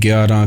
11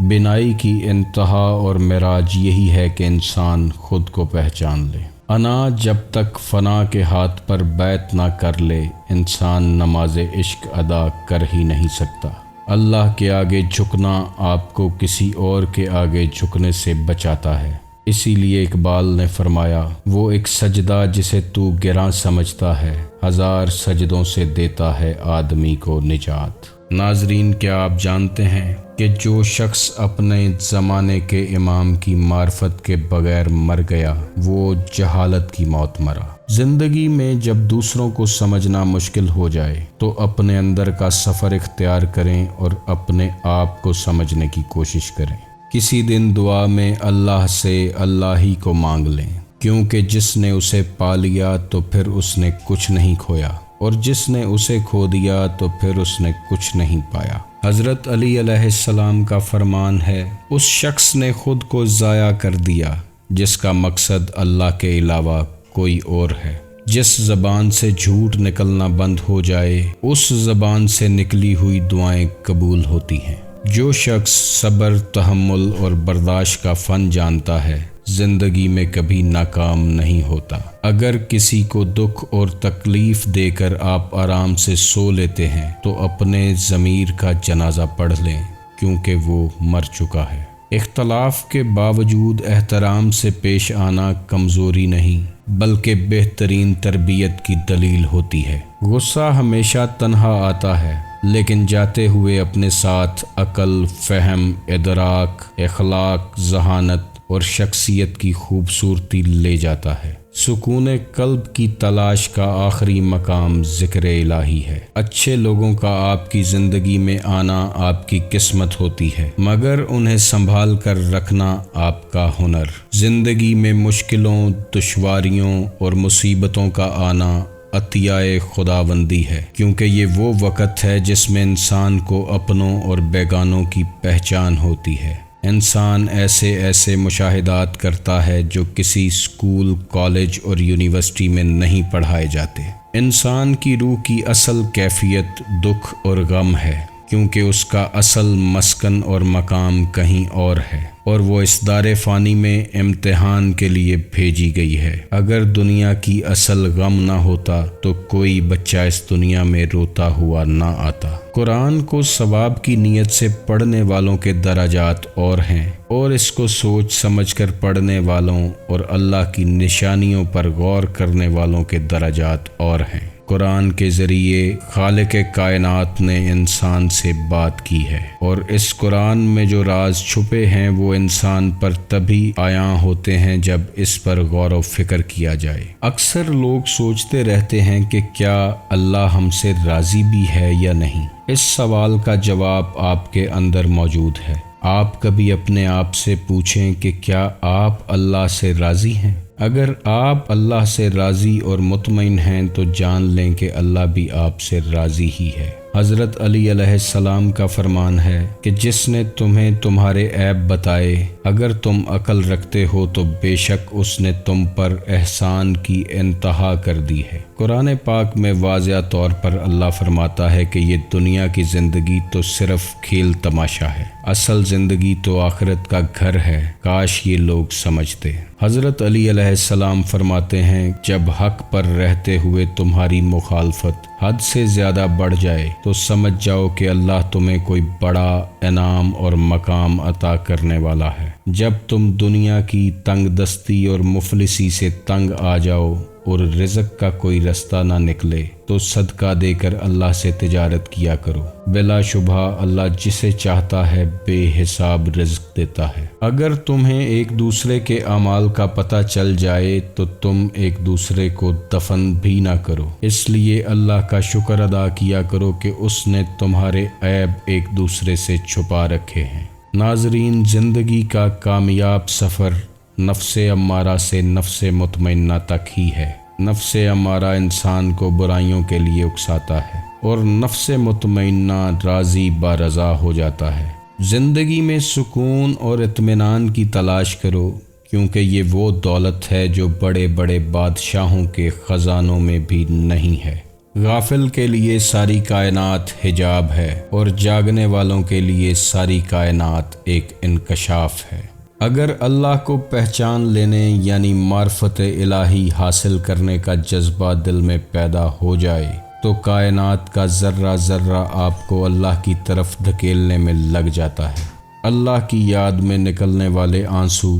بینائی کی انتہا اور معراج یہی ہے کہ انسان خود کو پہچان لے۔ انا جب تک فنا کے ہاتھ پر بیعت نہ کر لے، انسان نماز عشق ادا کر ہی نہیں سکتا۔ اللہ کے آگے جھکنا آپ کو کسی اور کے آگے جھکنے سے بچاتا ہے۔ اسی لیے اقبال نے فرمایا، وہ ایک سجدہ جسے تو گراں سمجھتا ہے، ہزار سجدوں سے دیتا ہے آدمی کو نجات۔ ناظرین، کیا آپ جانتے ہیں کہ جو شخص اپنے زمانے کے امام کی معرفت کے بغیر مر گیا، وہ جہالت کی موت مرا۔ زندگی میں جب دوسروں کو سمجھنا مشکل ہو جائے تو اپنے اندر کا سفر اختیار کریں اور اپنے آپ کو سمجھنے کی کوشش کریں۔ کسی دن دعا میں اللہ سے اللہ ہی کو مانگ لیں، کیونکہ جس نے اسے پا لیا تو پھر اس نے کچھ نہیں کھویا، اور جس نے اسے کھو دیا تو پھر اس نے کچھ نہیں پایا۔ حضرت علی علیہ السلام کا فرمان ہے، اس شخص نے خود کو ضائع کر دیا جس کا مقصد اللہ کے علاوہ کوئی اور ہے۔ جس زبان سے جھوٹ نکلنا بند ہو جائے، اس زبان سے نکلی ہوئی دعائیں قبول ہوتی ہیں۔ جو شخص صبر، تحمل اور برداشت کا فن جانتا ہے، زندگی میں کبھی ناکام نہیں ہوتا۔ اگر کسی کو دکھ اور تکلیف دے کر آپ آرام سے سو لیتے ہیں تو اپنے ضمیر کا جنازہ پڑھ لیں، کیونکہ وہ مر چکا ہے۔ اختلاف کے باوجود احترام سے پیش آنا کمزوری نہیں، بلکہ بہترین تربیت کی دلیل ہوتی ہے۔ غصہ ہمیشہ تنہا آتا ہے، لیکن جاتے ہوئے اپنے ساتھ عقل، فہم، ادراک، اخلاق، ذہانت اور شخصیت کی خوبصورتی لے جاتا ہے۔ سکون قلب کی تلاش کا آخری مقام ذکر الہی ہے۔ اچھے لوگوں کا آپ کی زندگی میں آنا آپ کی قسمت ہوتی ہے، مگر انہیں سنبھال کر رکھنا آپ کا ہنر۔ زندگی میں مشکلوں، دشواریوں اور مصیبتوں کا آنا عطیہ خداوندی ہے، کیونکہ یہ وہ وقت ہے جس میں انسان کو اپنوں اور بیگانوں کی پہچان ہوتی ہے۔ انسان ایسے مشاہدات کرتا ہے جو کسی اسکول، کالج اور یونیورسٹی میں نہیں پڑھائے جاتے۔ انسان کی روح کی اصل کیفیت دکھ اور غم ہے، کیونکہ اس کا اصل مسکن اور مقام کہیں اور ہے، اور وہ اس دار فانی میں امتحان کے لیے بھیجی گئی ہے۔ اگر دنیا کی اصل غم نہ ہوتا تو کوئی بچہ اس دنیا میں روتا ہوا نہ آتا۔ قرآن کو ثواب کی نیت سے پڑھنے والوں کے درجات اور ہیں، اور اس کو سوچ سمجھ کر پڑھنے والوں اور اللہ کی نشانیوں پر غور کرنے والوں کے درجات اور ہیں۔ قرآن کے ذریعے خالق کائنات نے انسان سے بات کی ہے، اور اس قرآن میں جو راز چھپے ہیں وہ انسان پر تبھی عیاں ہوتے ہیں جب اس پر غور و فکر کیا جائے۔ اکثر لوگ سوچتے رہتے ہیں کہ کیا اللہ ہم سے راضی بھی ہے یا نہیں۔ اس سوال کا جواب آپ کے اندر موجود ہے۔ آپ کبھی اپنے آپ سے پوچھیں کہ کیا آپ اللہ سے راضی ہیں؟ اگر آپ اللہ سے راضی اور مطمئن ہیں تو جان لیں کہ اللہ بھی آپ سے راضی ہی ہے۔ حضرت علی علیہ السلام کا فرمان ہے کہ جس نے تمہیں تمہارے عیب بتائے، اگر تم عقل رکھتے ہو تو بے شک اس نے تم پر احسان کی انتہا کر دی ہے۔ قرآن پاک میں واضح طور پر اللہ فرماتا ہے کہ یہ دنیا کی زندگی تو صرف کھیل تماشا ہے، اصل زندگی تو آخرت کا گھر ہے، کاش یہ لوگ سمجھتے۔ حضرت علی علیہ السلام فرماتے ہیں، جب حق پر رہتے ہوئے تمہاری مخالفت حد سے زیادہ بڑھ جائے تو سمجھ جاؤ کہ اللہ تمہیں کوئی بڑا انعام اور مقام عطا کرنے والا ہے۔ جب تم دنیا کی تنگ دستی اور مفلسی سے تنگ آ جاؤ اور رزق کا کوئی رستہ نہ نکلے تو صدقہ دے کر اللہ سے تجارت کیا کرو، بلا شبہ اللہ جسے چاہتا ہے بے حساب رزق دیتا ہے۔ اگر تمہیں ایک دوسرے کے اعمال کا پتہ چل جائے تو تم ایک دوسرے کو دفن بھی نہ کرو، اس لیے اللہ کا شکر ادا کیا کرو کہ اس نے تمہارے عیب ایک دوسرے سے چھپا رکھے ہیں۔ ناظرین، زندگی کا کامیاب سفر نفس امارہ سے نفس مطمئنہ تک ہی ہے۔ نفس امارہ انسان کو برائیوں کے لیے اکساتا ہے، اور نفس مطمئنہ راضی برضا ہو جاتا ہے۔ زندگی میں سکون اور اطمینان کی تلاش کرو، کیونکہ یہ وہ دولت ہے جو بڑے بڑے بادشاہوں کے خزانوں میں بھی نہیں ہے۔ غافل کے لیے ساری کائنات حجاب ہے اور جاگنے والوں کے لیے ساری کائنات ایک انکشاف ہے۔ اگر اللہ کو پہچان لینے یعنی معرفت الہی حاصل کرنے کا جذبہ دل میں پیدا ہو جائے تو کائنات کا ذرہ ذرہ آپ کو اللہ کی طرف دھکیلنے میں لگ جاتا ہے۔ اللہ کی یاد میں نکلنے والے آنسو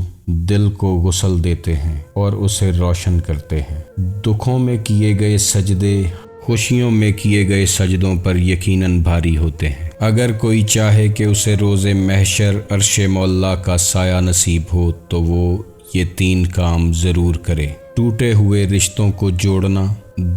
دل کو غسل دیتے ہیں اور اسے روشن کرتے ہیں۔ دکھوں میں کیے گئے سجدے خوشیوں میں کیے گئے سجدوں پر یقیناً بھاری ہوتے ہیں۔ اگر کوئی چاہے کہ اسے روز محشر عرش مولا کا سایہ نصیب ہو تو وہ یہ 3 کام ضرور کرے۔ ٹوٹے ہوئے رشتوں کو جوڑنا،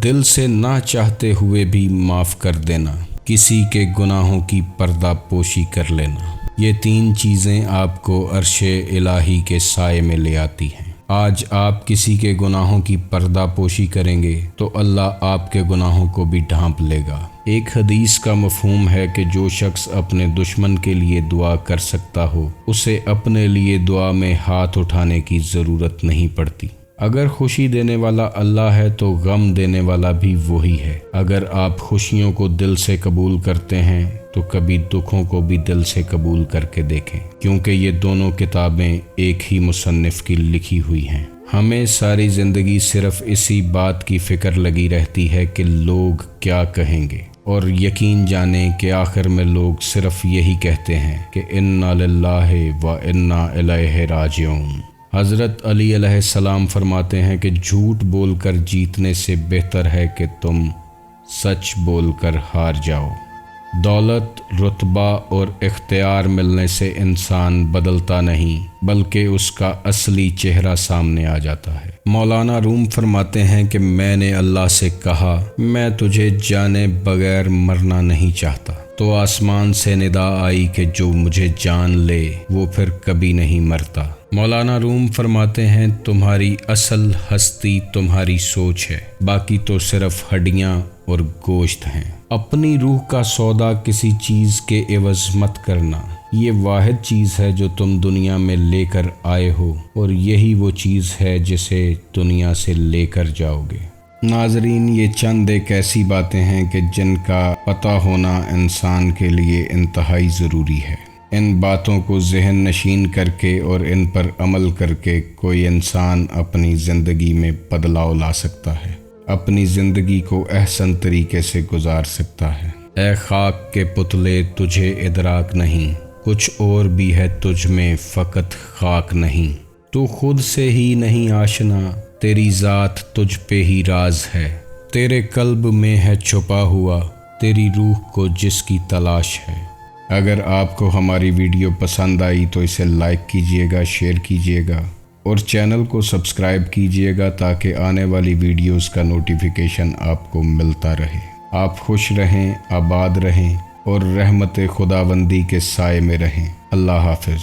دل سے نہ چاہتے ہوئے بھی معاف کر دینا، کسی کے گناہوں کی پردہ پوشی کر لینا۔ یہ 3 چیزیں آپ کو عرش الہی کے سائے میں لے آتی ہیں۔ آج آپ کسی کے گناہوں کی پردہ پوشی کریں گے تو اللہ آپ کے گناہوں کو بھی ڈھانپ لے گا۔ ایک حدیث کا مفہوم ہے کہ جو شخص اپنے دشمن کے لیے دعا کر سکتا ہو اسے اپنے لیے دعا میں ہاتھ اٹھانے کی ضرورت نہیں پڑتی۔ اگر خوشی دینے والا اللہ ہے تو غم دینے والا بھی وہی ہے۔ اگر آپ خوشیوں کو دل سے قبول کرتے ہیں تو کبھی دکھوں کو بھی دل سے قبول کر کے دیکھیں، کیونکہ یہ دونوں کتابیں ایک ہی مصنف کی لکھی ہوئی ہیں۔ ہمیں ساری زندگی صرف اسی بات کی فکر لگی رہتی ہے کہ لوگ کیا کہیں گے، اور یقین جانیں کہ آخر میں لوگ صرف یہی کہتے ہیں کہ انا للہ و انا الیہ راجعون۔ حضرت علی علیہ السلام فرماتے ہیں کہ جھوٹ بول کر جیتنے سے بہتر ہے کہ تم سچ بول کر ہار جاؤ۔ دولت، رتبہ اور اختیار ملنے سے انسان بدلتا نہیں بلکہ اس کا اصلی چہرہ سامنے آ جاتا ہے۔ مولانا روم فرماتے ہیں کہ میں نے اللہ سے کہا میں تجھے جانے بغیر مرنا نہیں چاہتا، تو آسمان سے ندا آئی کہ جو مجھے جان لے وہ پھر کبھی نہیں مرتا۔ مولانا روم فرماتے ہیں تمہاری اصل ہستی تمہاری سوچ ہے، باقی تو صرف ہڈیاں اور گوشت ہیں۔ اپنی روح کا سودا کسی چیز کے عوض مت کرنا، یہ واحد چیز ہے جو تم دنیا میں لے کر آئے ہو اور یہی وہ چیز ہے جسے دنیا سے لے کر جاؤ گے۔ ناظرین، یہ چند ایک ایسی باتیں ہیں کہ جن کا پتہ ہونا انسان کے لیے انتہائی ضروری ہے۔ ان باتوں کو ذہن نشین کر کے اور ان پر عمل کر کے کوئی انسان اپنی زندگی میں بدلاؤ لا سکتا ہے، اپنی زندگی کو احسن طریقے سے گزار سکتا ہے۔ اے خاک کے پتلے تجھے ادراک نہیں، کچھ اور بھی ہے تجھ میں فقط خاک نہیں۔ تو خود سے ہی نہیں آشنا، تیری ذات تجھ پہ ہی راز ہے، تیرے قلب میں ہے چھپا ہوا تیری روح کو جس کی تلاش ہے۔ اگر آپ کو ہماری ویڈیو پسند آئی تو اسے لائک کیجئے گا، شیئر کیجئے گا اور چینل کو سبسکرائب کیجئے گا تاکہ آنے والی ویڈیوز کا نوٹیفیکیشن آپ کو ملتا رہے۔ آپ خوش رہیں، آباد رہیں اور رحمت خداوندی کے سائے میں رہیں۔ اللہ حافظ۔